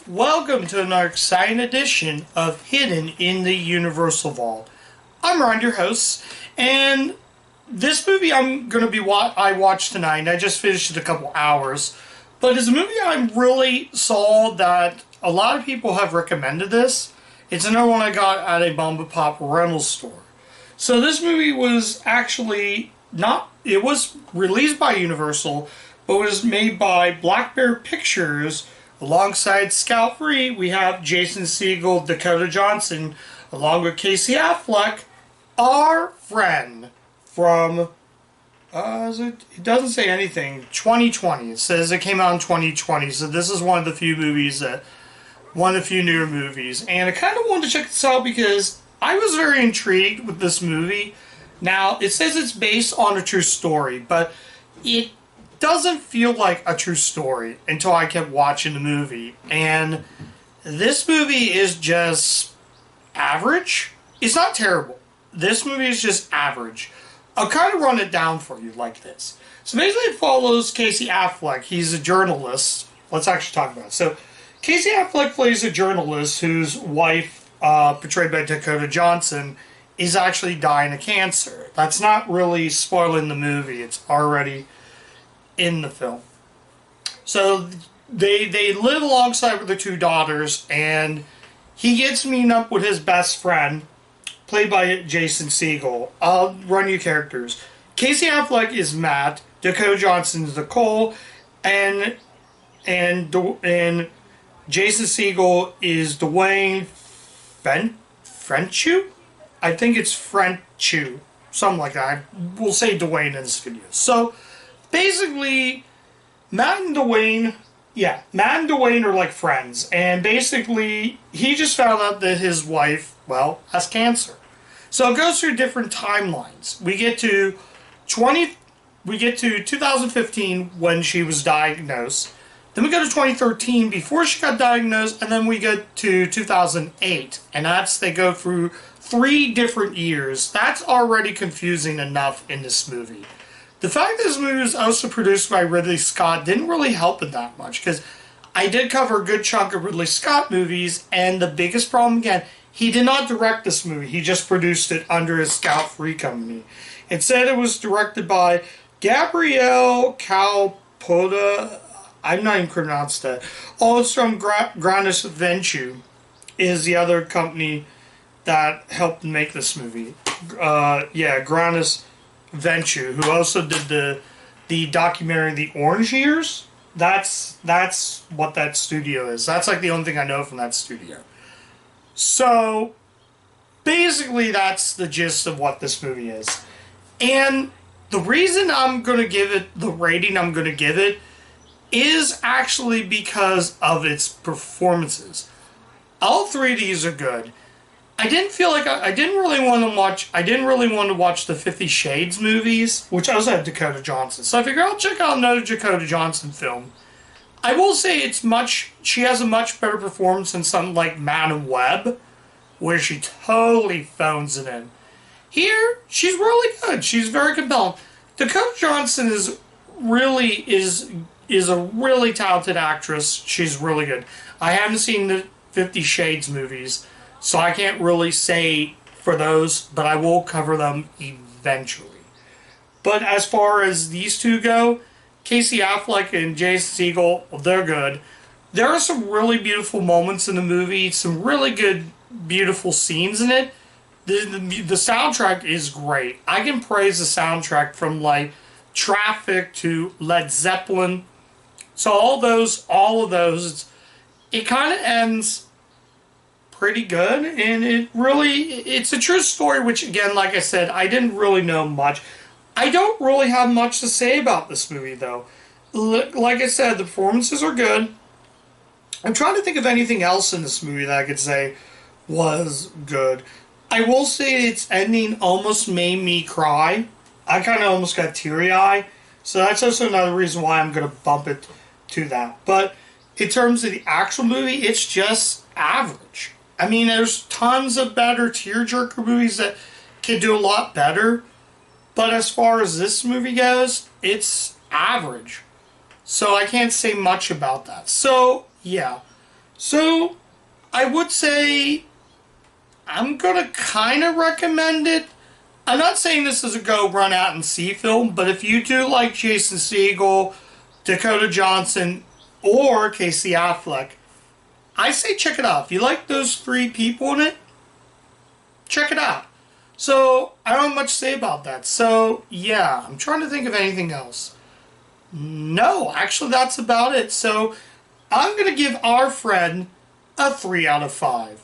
Welcome to another exciting edition of Hidden in the Universal Vault. I'm Ron, your host, and this movie I watched tonight. I just finished it a couple hours, but it's a movie I really saw that a lot of people have recommended this. It's another one I got at a Mom and Pop rental store. So this movie was actually not. It was released by Universal, but was made by Black Bear Pictures. Alongside Scout Free, we have Jason Segel, Dakota Johnson, along with Casey Affleck, our friend from, it doesn't say anything, 2020. It says it came out in 2020, so this is one of the few newer movies. And I kind of wanted to check this out because I was very intrigued with this movie. Now, it says it's based on a true story, but it doesn't feel like a true story until I kept watching the movie. And this movie is just average. It's not terrible. This movie is just average. I'll kind of run it down for you like this. So basically it follows Casey Affleck. He's a journalist. Let's actually talk about it. So Casey Affleck plays a journalist whose wife, portrayed by Dakota Johnson, is actually dying of cancer. That's not really spoiling the movie. It's already in the film. So they live alongside with their two daughters, and he gets meeting up with his best friend, played by Jason Segel. I'll run you characters. Casey Affleck is Matt, Dakota Johnson is Nicole, and Jason Segel is Dwayne Frenchu? I think it's Frenchu. Something like that. We'll say Dwayne in this video. So basically, Matt and Dwayne are like friends. And basically, he just found out that his wife, has cancer. So it goes through different timelines. We get to 2015 when she was diagnosed. Then we go to 2013 before she got diagnosed, and then we get to 2008. And they go through 3 different years. That's already confusing enough in this movie. The fact that this movie was also produced by Ridley Scott didn't really help it that much, because I did cover a good chunk of Ridley Scott movies, and the biggest problem, again, he did not direct this movie. He just produced it under his Scout Free company. Instead, it was directed by Gabriel Calpota. I'm not even pronounced that. Oh, it's from Granis Venture, is the other company that helped make this movie. Granis Venture, who also did the documentary The Orange Years. That's what that studio is. That's like the only thing I know from that studio. So basically that's the gist of what this movie is. And the reason I'm going to give it the rating I'm going to give it is actually because of its performances. All 3 of these are good. I didn't really want to watch the 50 Shades movies, which also had Dakota Johnson. So I figured I'll check out another Dakota Johnson film. I will say she has a much better performance than something like Madam Web, where she totally phones it in. Here, she's really good. She's very compelling. Dakota Johnson is a really talented actress. She's really good. I haven't seen the 50 Shades movies, so I can't really say for those, but I will cover them eventually. But as far as these two go, Casey Affleck and Jason Segel, they're good. There are some really beautiful moments in the movie, some really good, beautiful scenes in it. The soundtrack is great. I can praise the soundtrack from like Traffic to Led Zeppelin. So all of those, it kind of ends pretty good, and it's a true story, which again, like I said, I didn't really know much. I don't really have much to say about this movie, though. Like I said, the performances are good. I'm trying to think of anything else in this movie that I could say was good. I will say its ending almost made me cry. I kind of almost got teary-eyed, so that's also another reason why I'm going to bump it to that. But in terms of the actual movie, it's just average. I mean, there's tons of better tearjerker movies that can do a lot better. But as far as this movie goes, it's average. So I can't say much about that. So, yeah. So, I would say I'm gonna kind of recommend it. I'm not saying this is a go run out and see film, but if you do like Jason Segel, Dakota Johnson, or Casey Affleck, I say check it out. If you like those three people in it, check it out. So, I don't have much to say about that. So, yeah, I'm trying to think of anything else. No, actually, that's about it. So, I'm going to give Our Friend a 3 out of 5.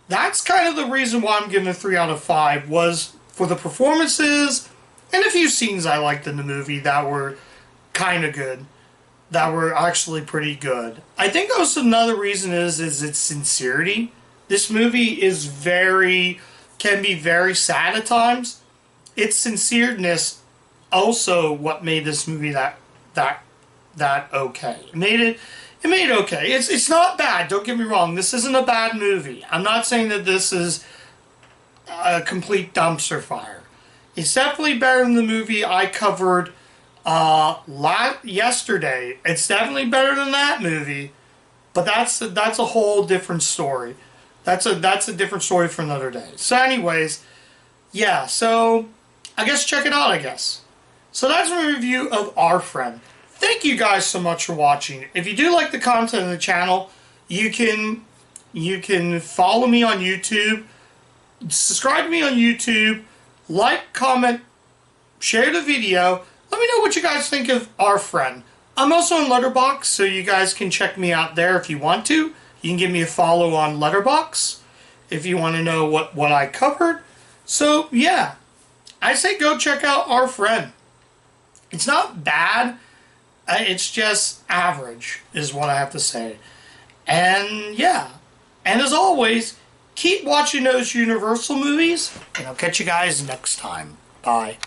That's kind of the reason why I'm giving a 3 out of 5 was for the performances and a few scenes I liked in the movie that were kind of good, that were actually pretty good. I think also another reason is its sincerity. This movie can be very sad at times. Its sincereness also what made this movie that okay. It made it okay. It's not bad, don't get me wrong. This isn't a bad movie. I'm not saying that this is a complete dumpster fire. It's definitely better than the movie I covered yesterday. It's definitely better than that movie, but that's a whole different story. That's a different story for another day. So anyways, yeah, so I guess check it out, I guess. So that's my review of Our Friend. Thank you guys so much for watching. If you do like the content of the channel, you can follow me on YouTube, subscribe to me on YouTube, like, comment, share the video. Let me know what you guys think of Our Friend. I'm also on Letterboxd, so you guys can check me out there if you want to. You can give me a follow on Letterboxd if you want to know what I covered. So, yeah, I say go check out Our Friend. It's not bad. It's just average, is what I have to say. And, yeah. And as always, keep watching those Universal movies, and I'll catch you guys next time. Bye.